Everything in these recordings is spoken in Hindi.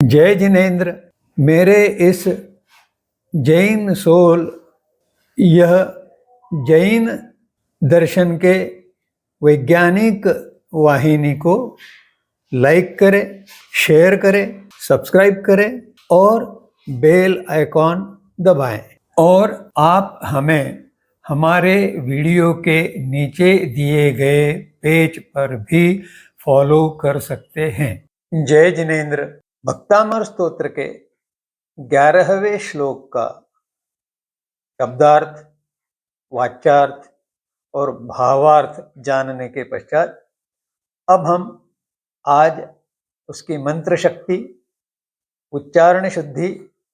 जय जिनेन्द्र। मेरे इस जैन सोल यह जैन दर्शन के वैज्ञानिक वाहिनी को लाइक करें, शेयर करें, सब्सक्राइब करें और बेल आइकॉन दबाएं। और आप हमें हमारे वीडियो के नीचे दिए गए पेज पर भी फॉलो कर सकते हैं। जय जिनेन्द्र। भक्तामर स्तोत्र के 11वें श्लोक का शब्दार्थ, वाच्यार्थ और भावार्थ जानने के पश्चात अब हम आज उसकी मंत्र शक्ति, उच्चारण शुद्धि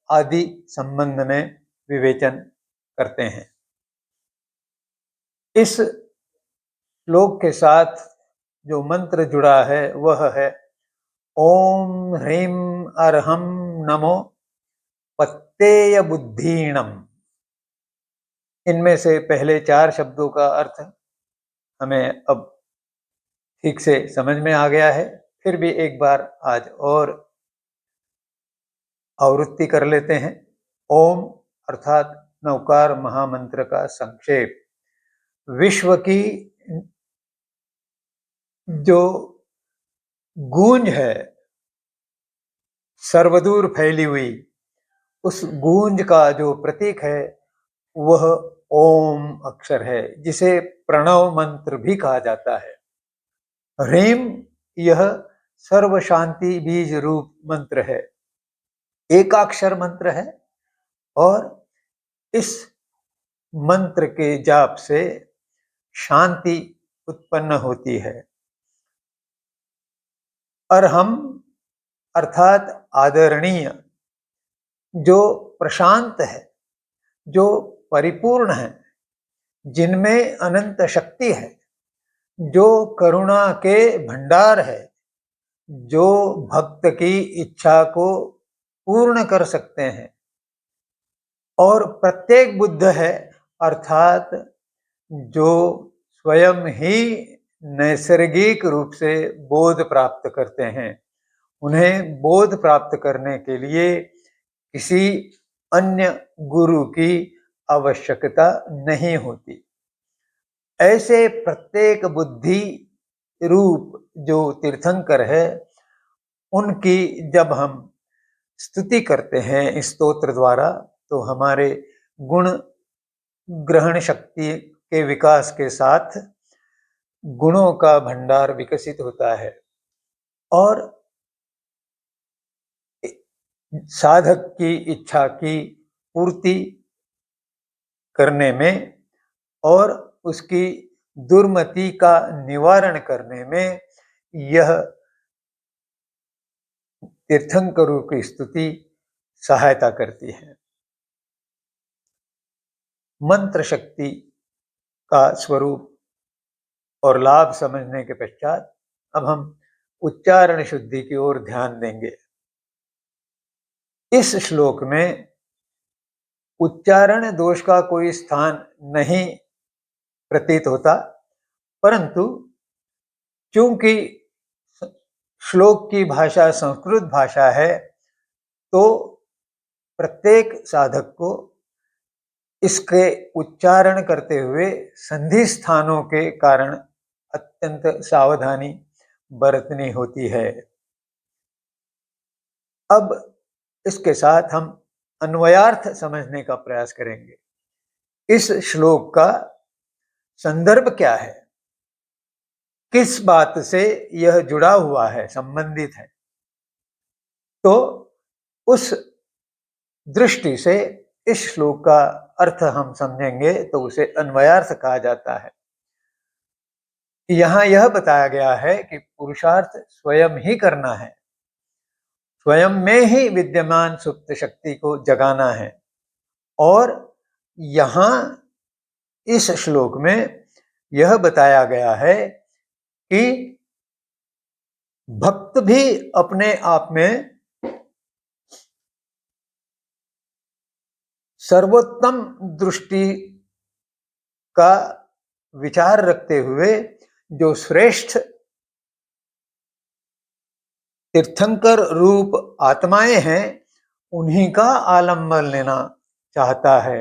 आदि संबंध में विवेचन करते हैं। इस श्लोक के साथ जो मंत्र जुड़ा है वह है ओम ह्रीं अर्हं नमो पत्तेय बुद्धीणम। इनमें से पहले 4 शब्दों का अर्थ हमें अब ठीक से समझ में आ गया है। फिर भी एक बार आज और आवृत्ति कर लेते हैं। ओम अर्थात नवकार महामंत्र का संक्षेप। विश्व की जो गूंज है सर्वदूर फैली हुई, उस गूंज का जो प्रतीक है वह ओम अक्षर है, जिसे प्रणव मंत्र भी कहा जाता है। ह्रीं यह सर्व शांति बीज रूप मंत्र है, एकाक्षर मंत्र है और इस मंत्र के जाप से शांति उत्पन्न होती है। अर्हं अर्थात आदरणीय, जो प्रशांत है, जो परिपूर्ण है, जिनमें अनंत शक्ति है, जो करुणा के भंडार है, जो भक्त की इच्छा को पूर्ण कर सकते हैं और प्रत्येक बुद्ध है अर्थात जो स्वयं ही नैसर्गिक रूप से बोध प्राप्त करते हैं। उन्हें बोध प्राप्त करने के लिए किसी अन्य गुरु की आवश्यकता नहीं होती। ऐसे प्रत्येक बुद्धि रूप जो तीर्थंकर है, उनकी जब हम स्तुति करते हैं इस स्तोत्र द्वारा, तो हमारे गुण ग्रहण शक्ति के विकास के साथ गुणों का भंडार विकसित होता है और साधक की इच्छा की पूर्ति करने में और उसकी दुर्मति का निवारण करने में यह तीर्थंकरों की स्तुति सहायता करती है। मंत्र शक्ति का स्वरूप और लाभ समझने के पश्चात अब हम उच्चारण शुद्धि की ओर ध्यान देंगे। इस श्लोक में उच्चारण दोष का कोई स्थान नहीं प्रतीत होता, परंतु चूंकि श्लोक की भाषा संस्कृत भाषा है, तो प्रत्येक साधक को इसके उच्चारण करते हुए संधि स्थानों के कारण अत्यंत सावधानी बरतनी होती है। अब इसके साथ हम अन्वयार्थ समझने का प्रयास करेंगे। इस श्लोक का संदर्भ क्या है, किस बात से यह जुड़ा हुआ है, संबंधित है, तो उस दृष्टि से इस श्लोक का अर्थ हम समझेंगे तो उसे अन्वयार्थ कहा जाता है। यहां यह बताया गया है कि पुरुषार्थ स्वयं ही करना है, स्वयं में ही विद्यमान सुप्त शक्ति को जगाना है। और यहां इस श्लोक में यह बताया गया है कि भक्त भी अपने आप में सर्वोत्तम दृष्टि का विचार रखते हुए जो श्रेष्ठ तीर्थंकर रूप आत्माएं हैं, उन्हीं का आलंबन लेना चाहता है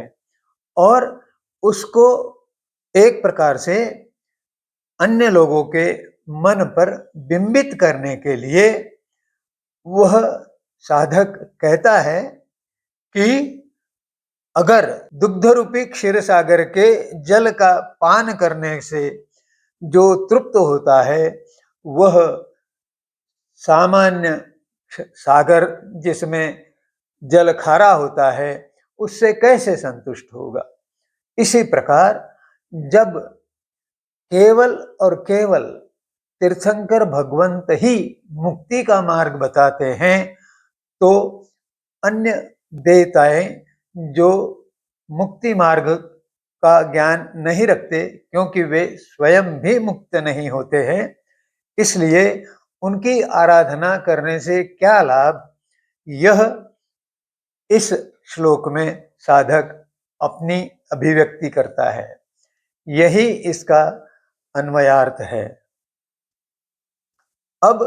और उसको एक प्रकार से अन्य लोगों के मन पर बिंबित करने के लिए वह साधक कहता है कि अगर दुग्ध रूपी क्षीर सागर के जल का पान करने से जो तृप्त होता है, वह सामान्य सागर जिसमें जल खारा होता है उससे कैसे संतुष्ट होगा। इसी प्रकार जब केवल और केवल तीर्थंकर भगवंत ही मुक्ति का मार्ग बताते हैं, तो अन्य देवताएं जो मुक्ति मार्ग का ज्ञान नहीं रखते, क्योंकि वे स्वयं भी मुक्त नहीं होते हैं, इसलिए उनकी आराधना करने से क्या लाभ, यह इस श्लोक में साधक अपनी अभिव्यक्ति करता है। यही इसका अन्वयार्थ है। अब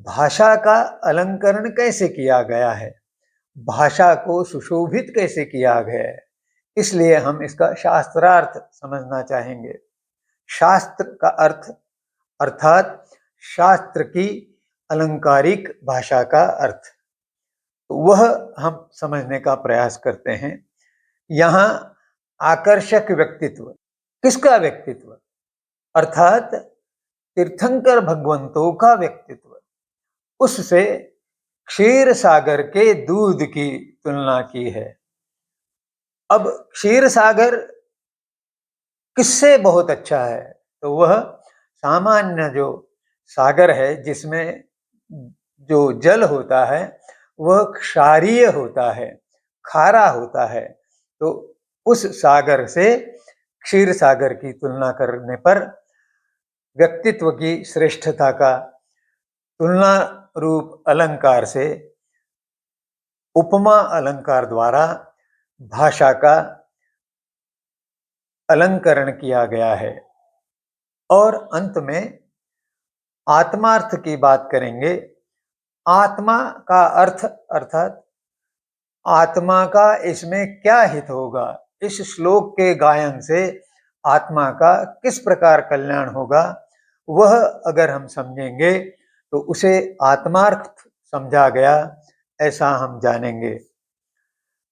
भाषा का अलंकरण कैसे किया गया है, भाषा को सुशोभित कैसे किया गया है, इसलिए हम इसका शास्त्रार्थ समझना चाहेंगे। शास्त्र का अर्थ अर्थात शास्त्र की अलंकारिक भाषा का अर्थ, वह हम समझने का प्रयास करते हैं। यहाँ आकर्षक व्यक्तित्व, किसका व्यक्तित्व, अर्थात तीर्थंकर भगवंतों का व्यक्तित्व, उससे क्षीर सागर के दूध की तुलना की है। अब क्षीर सागर किससे बहुत अच्छा है, तो वह सामान्य जो सागर है जिसमें जो जल होता है वह क्षारीय होता है, खारा होता है, तो उस सागर से क्षीर सागर की तुलना करने पर व्यक्तित्व की श्रेष्ठता का तुलना रूप अलंकार से, उपमा अलंकार द्वारा भाषा का अलंकरण किया गया है। और अंत में आत्मार्थ की बात करेंगे। आत्मा का अर्थ अर्थात आत्मा का इसमें क्या हित होगा, इस श्लोक के गायन से आत्मा का किस प्रकार कल्याण होगा, वह अगर हम समझेंगे तो उसे आत्मार्थ समझा गया ऐसा हम जानेंगे।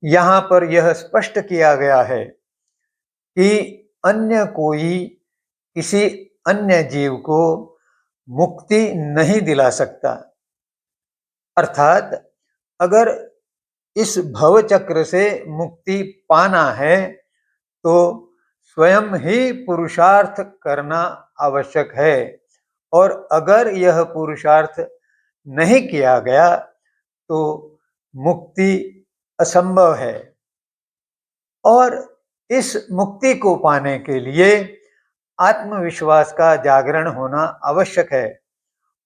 यहाँ पर यह स्पष्ट किया गया है कि अन्य कोई किसी अन्य जीव को मुक्ति नहीं दिला सकता, अर्थात अगर इस भव चक्र से मुक्ति पाना है तो स्वयं ही पुरुषार्थ करना आवश्यक है, और अगर यह पुरुषार्थ नहीं किया गया तो मुक्ति असंभव है। और इस मुक्ति को पाने के लिए आत्मविश्वास का जागरण होना आवश्यक है,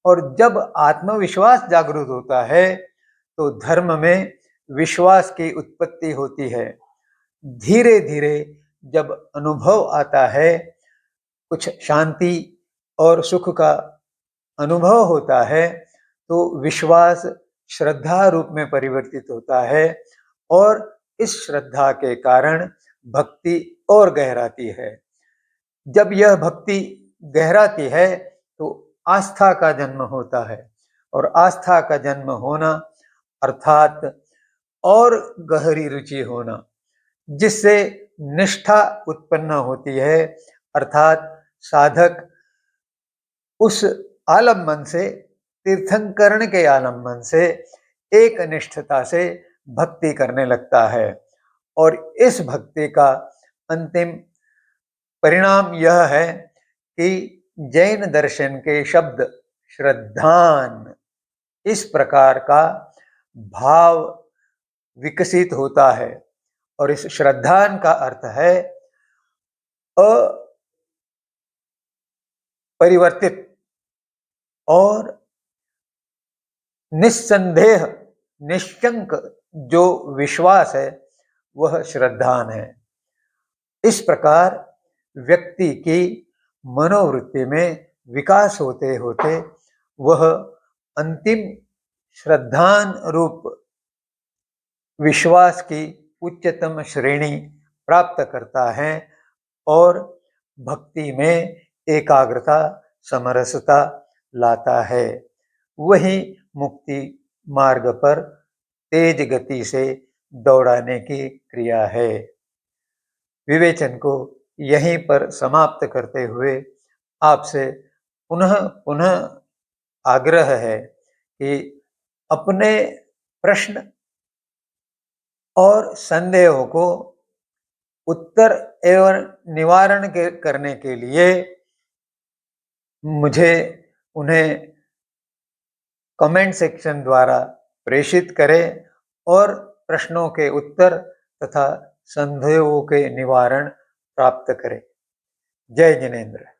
और जब आत्मविश्वास जागृत होता है तो धर्म में विश्वास की उत्पत्ति होती है। धीरे धीरे जब अनुभव आता है, कुछ शांति और सुख का अनुभव होता है, तो विश्वास श्रद्धा रूप में परिवर्तित होता है, और इस श्रद्धा के कारण भक्ति और गहराती है। जब यह भक्ति गहराती है तो आस्था का जन्म होता है, और आस्था का जन्म होना अर्थात और गहरी रुचि होना, जिससे निष्ठा उत्पन्न होती है, अर्थात साधक उस आलम्बन से, तीर्थंकरण के आलम्बन से एक निष्ठता से भक्ति करने लगता है। और इस भक्ति का अंतिम परिणाम यह है कि जैन दर्शन के शब्द श्रद्धान, इस प्रकार का भाव विकसित होता है। और इस श्रद्धान का अर्थ है अपरिवर्तित और निस्संदेह निश्चंक जो विश्वास है वह श्रद्धान है। इस प्रकार व्यक्ति की मनोवृत्ति में विकास होते होते वह अंतिम श्रद्धान रूप विश्वास की उच्चतम श्रेणी प्राप्त करता है और भक्ति में एकाग्रता समरसता लाता है। वही मुक्ति मार्ग पर तेज गति से दौड़ाने की क्रिया है। विवेचन को यहीं पर समाप्त करते हुए आपसे पुनः पुनः आग्रह है कि अपने प्रश्न और संदेहों को उत्तर एवं निवारण करने के लिए मुझे उन्हें कमेंट सेक्शन द्वारा प्रेषित करें और प्रश्नों के उत्तर तथा संदेहों के निवारण प्राप्त करें। जय जिनेंद्र।